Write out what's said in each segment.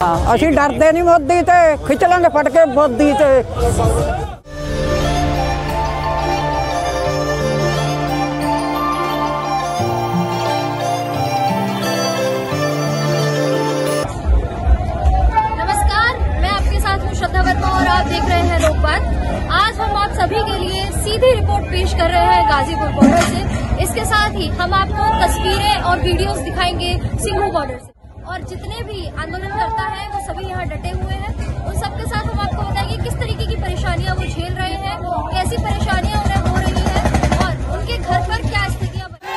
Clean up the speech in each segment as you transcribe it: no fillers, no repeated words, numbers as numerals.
ਅਸੀਂ डरते नहीं मोदी ते खिंच लेंगे फट के मोदी ते। नमस्कार, मैं आपके साथ हूँ श्रद्धा वर्मा और आप देख रहे हैं लोकबात। आज हम आप सभी के लिए सीधी रिपोर्ट पेश कर रहे हैं गाजीपुर बॉर्डर से। इसके साथ ही हम आपको तस्वीरें और वीडियोस दिखाएंगे सिंघू बॉर्डर से। और जितने भी आंदोलनकर्ता हैं वो सभी यहाँ डटे हुए हैं। उन सबके साथ हम आपको बताएंगे किस तरीके की परेशानियां वो झेल रहे हैं, कैसी परेशानियां उन्हें हो रही हैं और उनके घर पर क्या स्थितियां बनी।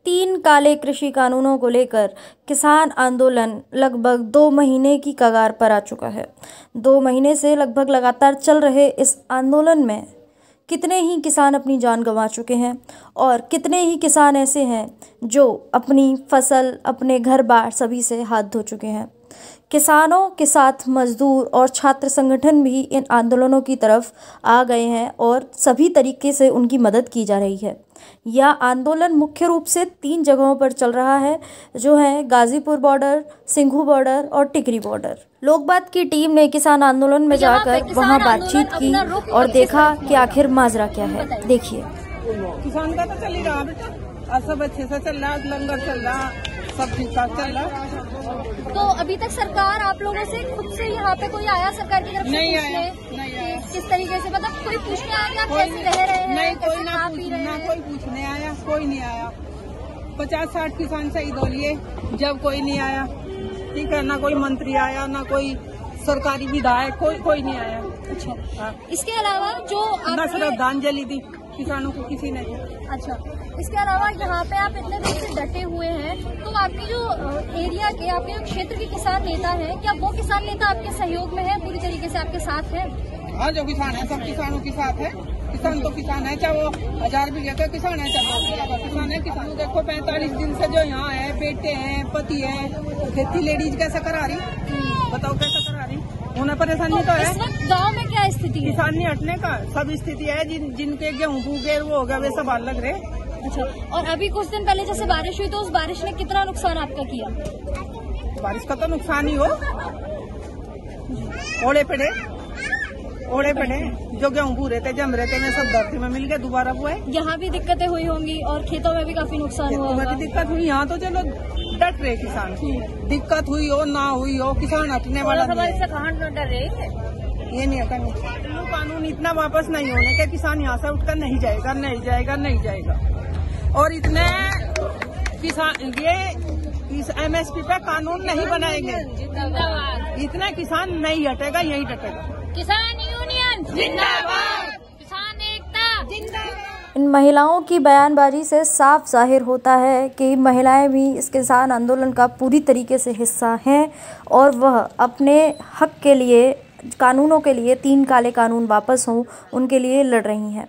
3 काले कृषि कानूनों को लेकर किसान आंदोलन लगभग 2 महीने की कगार पर आ चुका है। 2 महीने से लगभग लगातार चल रहे इस आंदोलन में कितने ही किसान अपनी जान गंवा चुके हैं और कितने ही किसान ऐसे हैं जो अपनी फसल, अपने घर बार सभी से हाथ धो चुके हैं। किसानों के साथ मजदूर और छात्र संगठन भी इन आंदोलनों की तरफ आ गए हैं और सभी तरीके से उनकी मदद की जा रही है। यह आंदोलन मुख्य रूप से 3 जगहों पर चल रहा है, जो है गाजीपुर बॉर्डर, सिंघू बॉर्डर और टिकरी बॉर्डर। लोकबात की टीम ने किसान आंदोलन में जाकर वहां बातचीत की और देखा कि आखिर माजरा क्या है। देखिए, किसान का तो चल ही रहा बेटा, सब अच्छे से चल रहा, लंगर चल रहा, सब ठीक ठाक चल रहा। तो अभी तक सरकार आप लोगों से खुद से यहाँ पे कोई आया सरकार की तरफ से नहीं पूछने? नहीं आया। किस तरीके से, मतलब कोई पूछने आया कि आप कैसे रह रहे हैं? नहीं, कोई कैसे ना खा पी रहे हैं? कोई पूछने आया, कोई नहीं आया। 50-60 किसान शहीद हो लिए, जब कोई नहीं आया। ठीक है, ना कोई मंत्री आया, ना कोई सरकारी विधायक, कोई नहीं आया। अच्छा, इसके अलावा जो ना श्रद्धांजलि दी किसानों को किसी ने। अच्छा, इसके अलावा यहाँ पे आप इतने दिन से डटे हुए हैं, तो आपकी जो एरिया के, आपके जो क्षेत्र के किसान नेता हैं, क्या वो किसान नेता आपके सहयोग में है, पूरी तरीके से आपके साथ है? हाँ, जो किसान है सब किसानों के साथ है। किसान तो किसान है, चाहे वो 1000 बीघे का किसान है, चाहे किसान है। किसान देखो 45 दिन से जो यहाँ है, बेटे हैं, पति है, खेती लेडीज कैसे करा रही, बताओ कैसे करा रही? उन्हें परेशानी तो है। इस वक्त गाँव में क्या स्थिति है? किसान नहीं हटने का सब स्थिति है। जिनके गेहूँ फूके वो हो गया, वे सब हाल लग रहे। अच्छा, और अभी कुछ दिन पहले जैसे बारिश हुई, तो उस बारिश ने कितना नुकसान आपका किया? बारिश का तो नुकसान ही हो, ओड़े पड़े, जो गेहूँ भूरे थे, जम रहे थे, वे सब धरती में मिल गए, दोबारा हुए। यहाँ भी दिक्कतें हुई होंगी और खेतों में भी काफी नुकसान हुआ होगा। दिक्कत हुई, यहाँ तो चलो डट रहे किसान। दिक्कत हुई हो ना हुई हो, किसान हटने वाला नहीं है। कहाँ डर रहे हैं? ये नहीं हटने। कानून इतना वापस नहीं होने के किसान यहाँ से उठकर नहीं जाएगा। और इतने किसान ये इस MSP पे कानून नहीं बनाएंगे, इतना किसान नहीं हटेगा, यही डटेगा। किसान यूनियन जिंदाबाद, किसान एकता जिंदाबाद। इन महिलाओं की बयानबाजी से साफ जाहिर होता है कि महिलाएं भी इस किसान आंदोलन का पूरी तरीके से हिस्सा हैं और वह अपने हक के लिए, कानूनों के लिए, 3 काले कानून वापस हों, उनके लिए लड़ रही हैं।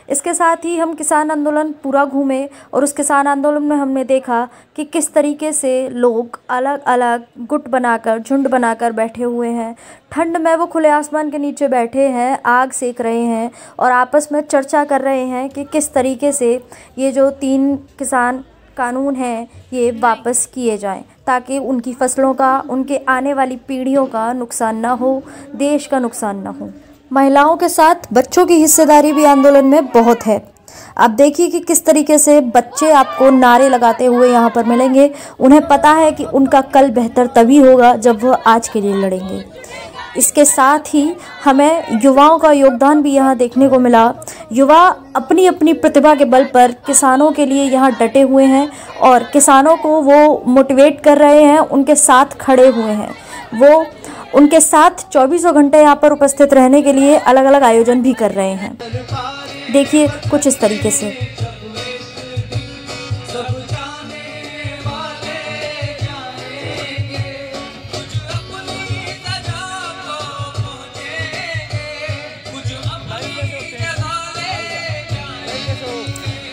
इसके साथ ही हम किसान आंदोलन पूरा घूमे और उस किसान आंदोलन में हमने देखा कि किस तरीके से लोग अलग अलग गुट बनाकर, झुंड बनाकर बैठे हुए हैं। ठंड में वो खुले आसमान के नीचे बैठे हैं, आग सेक रहे हैं और आपस में चर्चा कर रहे हैं कि किस तरीके से ये जो 3 किसान कानून हैं ये वापस किए जाएं, ताकि उनकी फसलों का, उनके आने वाली पीढ़ियों का नुकसान ना हो, देश का नुकसान ना हो। महिलाओं के साथ बच्चों की हिस्सेदारी भी आंदोलन में बहुत है। आप देखिए कि किस तरीके से बच्चे आपको नारे लगाते हुए यहाँ पर मिलेंगे। उन्हें पता है कि उनका कल बेहतर तभी होगा जब वह आज के लिए लड़ेंगे। इसके साथ ही हमें युवाओं का योगदान भी यहाँ देखने को मिला। युवा अपनी अपनी प्रतिभा के बल पर किसानों के लिए यहाँ डटे हुए हैं और किसानों को वो मोटिवेट कर रहे हैं, उनके साथ खड़े हुए हैं। वो उनके साथ 24 घंटे यहाँ पर उपस्थित रहने के लिए अलग अलग आयोजन भी कर रहे हैं। देखिए कुछ इस तरीके से।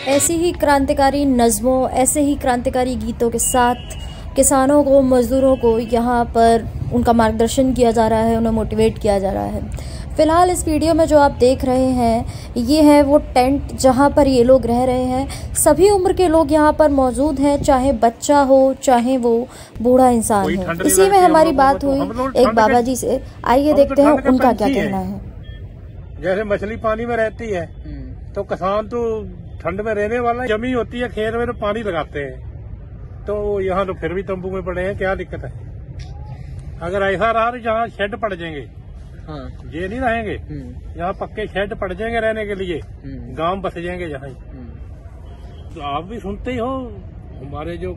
ऐसी ही क्रांतिकारी नज़्मों, ऐसे ही क्रांतिकारी गीतों के साथ किसानों को, मज़दूरों को यहाँ पर उनका मार्गदर्शन किया जा रहा है, उन्हें मोटिवेट किया जा रहा है। फ़िलहाल इस वीडियो में जो आप देख रहे हैं ये है वो टेंट जहाँ पर ये लोग रह रहे हैं। सभी उम्र के लोग यहाँ पर मौजूद हैं, चाहे बच्चा हो चाहे वो बूढ़ा इंसान हो। इसी में हमारी बात हुई एक बाबा जी से, आइए देखते हैं उनका क्या कहना है। जैसे मछली पानी में रहती है तो किसान तो ठंड में रहने वाला, जमी होती है खेत में तो पानी लगाते हैं, तो यहाँ तो फिर भी तंबू में पड़े हैं, क्या दिक्कत है। अगर ऐसा रहा तो जहाँ शेड पड़ जाएंगे, हाँ, ये नहीं रहेंगे, यहाँ पक्के शेड पड़ जाएंगे रहने के लिए, गांव बस जाएंगे यहाँ। तो आप भी सुनते ही हो, हमारे जो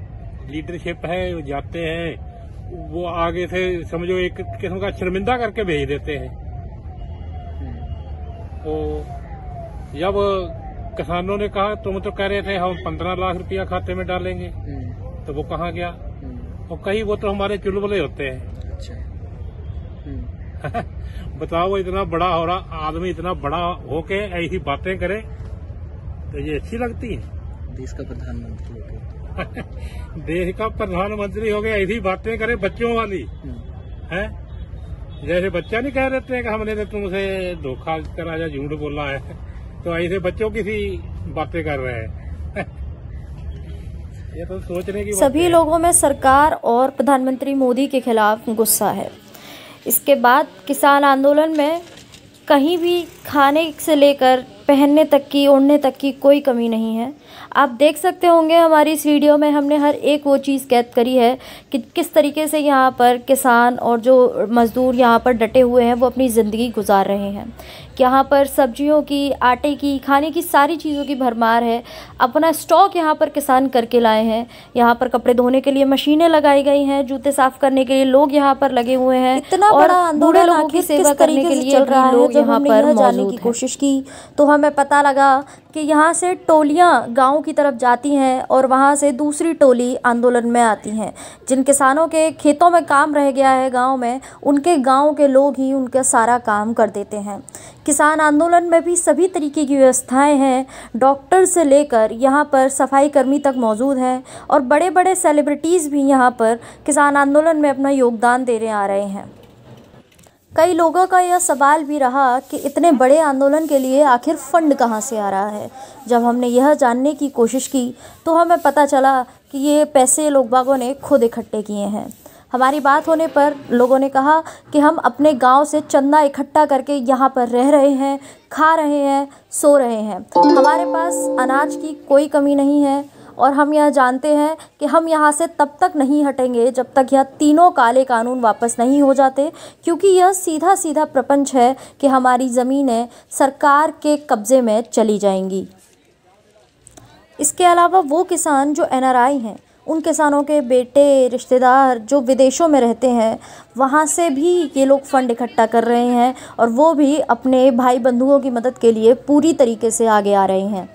लीडरशिप है वो जाते हैं, वो आगे से समझो एक किस्म का शर्मिंदा करके भेज देते हैं। तो जब किसानों ने कहा तुम तो कह रहे थे हम 15 लाख रुपया खाते में डालेंगे, तो वो कहाँ गया। और कहीं वो तो हमारे चुलबुले होते हैं। बताओ, इतना बड़ा हो रहा आदमी, इतना बड़ा होके ऐसी बातें करे तो ये अच्छी लगती है। देश का प्रधानमंत्री हो गए देश का प्रधानमंत्री हो गए, ऐसी बातें करे बच्चों वाली है। जैसे बच्चा नहीं कह देते कि हमने तो तुमसे धोखा करा या झूठ बोला है, तो ऐसे बच्चों की सी बातें कर रहे हैं। ये तो सोचने की सभी लोगों में सरकार और प्रधानमंत्री मोदी के खिलाफ गुस्सा है। इसके बाद किसान आंदोलन में कहीं भी खाने से लेकर पहनने तक की, ओढ़ने तक की कोई कमी नहीं है। आप देख सकते होंगे हमारी इस वीडियो में हमने हर एक वो चीज़ कैद करी है कि किस तरीके से यहाँ पर किसान और जो मज़दूर यहाँ पर डटे हुए हैं वो अपनी ज़िंदगी गुजार रहे हैं। यहाँ पर सब्जियों की, आटे की, खाने की सारी चीज़ों की भरमार है। अपना स्टॉक यहाँ पर किसान करके लाए हैं। यहाँ पर कपड़े धोने के लिए मशीनें लगाई गई हैं, जूते साफ करने के लिए लोग यहाँ पर लगे हुए हैं। इतना बड़ा आंदोलन लोगों की सेवा करने के लिए चल रहा है। जब हमने यहाँ जानने की कोशिश की तो हमें पता लगा कि यहाँ से टोलियाँ गाँव की तरफ जाती हैं और वहाँ से दूसरी टोली आंदोलन में आती हैं। जिन किसानों के खेतों में काम रह गया है गाँव में, उनके गाँव के लोग ही उनका सारा काम कर देते हैं। किसान आंदोलन में भी सभी तरीके की व्यवस्थाएं हैं। डॉक्टर से लेकर यहाँ पर सफाई कर्मी तक मौजूद हैं और बड़े बड़े सेलिब्रिटीज़ भी यहाँ पर किसान आंदोलन में अपना योगदान देने आ रहे हैं। कई लोगों का यह सवाल भी रहा कि इतने बड़े आंदोलन के लिए आखिर फंड कहाँ से आ रहा है। जब हमने यह जानने की कोशिश की तो हमें पता चला कि ये पैसे लोग बागों ने खुद इकट्ठे किए हैं। हमारी बात होने पर लोगों ने कहा कि हम अपने गांव से चंदा इकट्ठा करके यहाँ पर रह रहे हैं, खा रहे हैं, सो रहे हैं। हमारे पास अनाज की कोई कमी नहीं है और हम यह जानते हैं कि हम यहाँ से तब तक नहीं हटेंगे जब तक यह तीनों काले कानून वापस नहीं हो जाते, क्योंकि यह सीधा सीधा प्रपंच है कि हमारी ज़मीनें सरकार के कब्ज़े में चली जाएंगी। इसके अलावा वो किसान जो NRI हैं, उन किसानों के बेटे, रिश्तेदार जो विदेशों में रहते हैं, वहाँ से भी ये लोग फंड इकट्ठा कर रहे हैं और वो भी अपने भाई बंधुओं की मदद के लिए पूरी तरीके से आगे आ रहे हैं।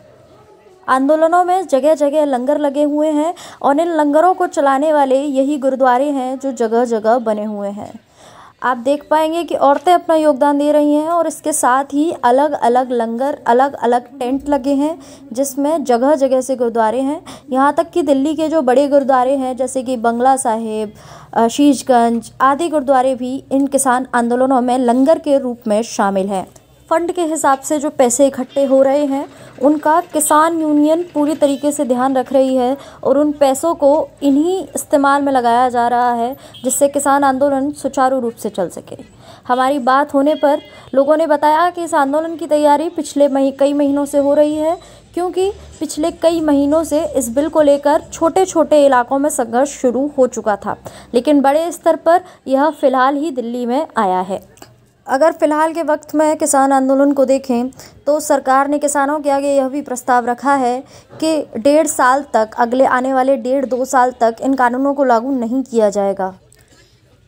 आंदोलनों में जगह जगह लंगर लगे हुए हैं और इन लंगरों को चलाने वाले यही गुरुद्वारे हैं जो जगह जगह बने हुए हैं। आप देख पाएंगे कि औरतें अपना योगदान दे रही हैं और इसके साथ ही अलग अलग लंगर, अलग अलग टेंट लगे हैं जिसमें जगह जगह से गुरुद्वारे हैं। यहाँ तक कि दिल्ली के जो बड़े गुरुद्वारे हैं जैसे कि बंगला साहिब, शीशगंज आदि गुरुद्वारे भी इन किसान आंदोलनों में लंगर के रूप में शामिल हैं। फंड के हिसाब से जो पैसे इकट्ठे हो रहे हैं उनका किसान यूनियन पूरी तरीके से ध्यान रख रही है और उन पैसों को इन्हीं इस्तेमाल में लगाया जा रहा है जिससे किसान आंदोलन सुचारू रूप से चल सके। हमारी बात होने पर लोगों ने बताया कि इस आंदोलन की तैयारी पिछले कई महीनों से हो रही है, क्योंकि पिछले कई महीनों से इस बिल को लेकर छोटे छोटे इलाकों में संघर्ष शुरू हो चुका था, लेकिन बड़े स्तर पर यह फ़िलहाल ही दिल्ली में आया है। अगर फ़िलहाल के वक्त में किसान आंदोलन को देखें तो सरकार ने किसानों के आगे यह भी प्रस्ताव रखा है कि 1.5 साल तक, अगले आने वाले 1.5-2 साल तक इन कानूनों को लागू नहीं किया जाएगा।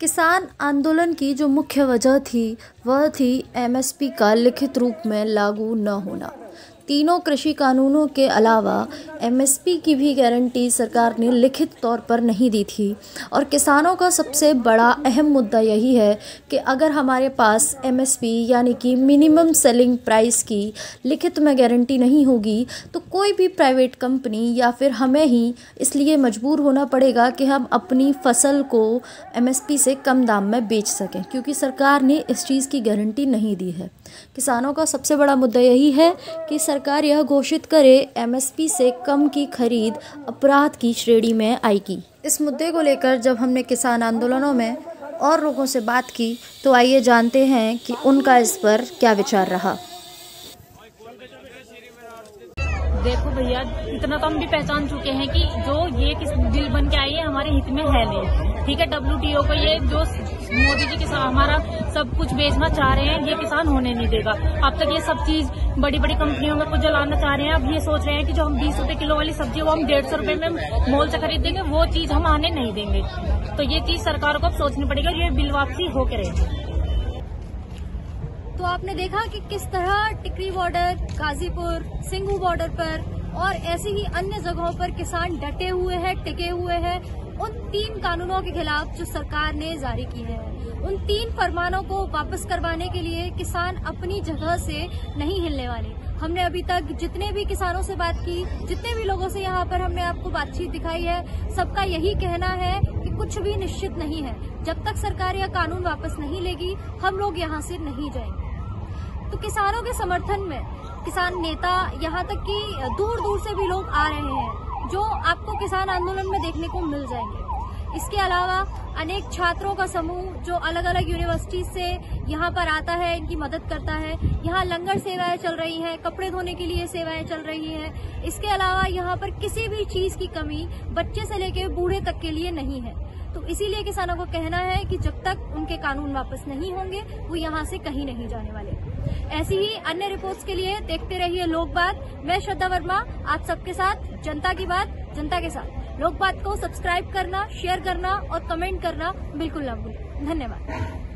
किसान आंदोलन की जो मुख्य वजह थी वह थी MSP का लिखित रूप में लागू न होना। तीनों कृषि कानूनों के अलावा एमएसपी की भी गारंटी सरकार ने लिखित तौर पर नहीं दी थी। और किसानों का सबसे बड़ा अहम मुद्दा यही है कि अगर हमारे पास एमएसपी यानी कि मिनिमम सेलिंग प्राइस की लिखित में गारंटी नहीं होगी तो कोई भी प्राइवेट कंपनी या फिर हमें ही इसलिए मजबूर होना पड़ेगा कि हम अपनी फसल को एमएसपी से कम दाम में बेच सकें, क्योंकि सरकार ने इस चीज़ की गारंटी नहीं दी है। किसानों का सबसे बड़ा मुद्दा यही है कि सरकार यह घोषित करे एमएसपी से कम की खरीद अपराध की श्रेणी में आएगी। इस मुद्दे को लेकर जब हमने किसान आंदोलनों में और लोगों से बात की तो आइए जानते हैं कि उनका इस पर क्या विचार रहा। देखो भैया, इतना तो हम भी पहचान चुके हैं कि जो ये बिल बन के आई है हमारे हित में है नहीं। ठीक है, WTO को ये जो मोदी जी किसान हमारा सब कुछ बेचना चाह रहे हैं, ये किसान होने नहीं देगा। अब तक ये सब चीज बड़ी बड़ी कंपनियों में कुछ जलाना चाह रहे हैं। अब ये सोच रहे हैं कि जो हम 20 रुपए किलो वाली सब्जी वो हम 150 रुपए में मॉल से खरीद देंगे, वो चीज हम आने नहीं देंगे। तो ये चीज सरकार को अब सोचनी पड़ेगी, ये बिल वापसी होकर रहेगी। तो आपने देखा कि किस तरह टिकरी बॉर्डर, गाजीपुर, सिंघू बॉर्डर पर और ऐसी ही अन्य जगहों पर किसान डटे हुए हैं, टिके हुए हैं उन 3 कानूनों के खिलाफ जो सरकार ने जारी की है। उन 3 फरमानों को वापस करवाने के लिए किसान अपनी जगह से नहीं हिलने वाले। हमने अभी तक जितने भी किसानों से बात की, जितने भी लोगों से यहाँ पर हमने आपको बातचीत दिखाई है, सबका यही कहना है कि कुछ भी निश्चित नहीं है। जब तक सरकार यह कानून वापस नहीं लेगी हम लोग यहाँ से नहीं जाएंगे। तो किसानों के समर्थन में किसान नेता यहाँ तक कि दूर दूर से भी लोग आ रहे हैं, जो आपको किसान आंदोलन में देखने को मिल जाएंगे। इसके अलावा अनेक छात्रों का समूह जो अलग अलग यूनिवर्सिटी से यहाँ पर आता है, इनकी मदद करता है। यहाँ लंगर सेवाएं चल रही हैं, कपड़े धोने के लिए सेवाएं चल रही हैं। इसके अलावा यहाँ पर किसी भी चीज की कमी बच्चे से लेकर बूढ़े तक के लिए नहीं है। तो इसीलिए किसानों को कहना है कि जब तक उनके कानून वापस नहीं होंगे वो यहाँ से कहीं नहीं जाने वाले। ऐसी ही अन्य रिपोर्ट्स के लिए देखते रहिए लोक बात। मैं श्रद्धा वर्मा, आप सबके साथ, जनता की बात जनता के साथ। लोक बात को सब्सक्राइब करना, शेयर करना और कमेंट करना बिल्कुल ना भूलें। धन्यवाद।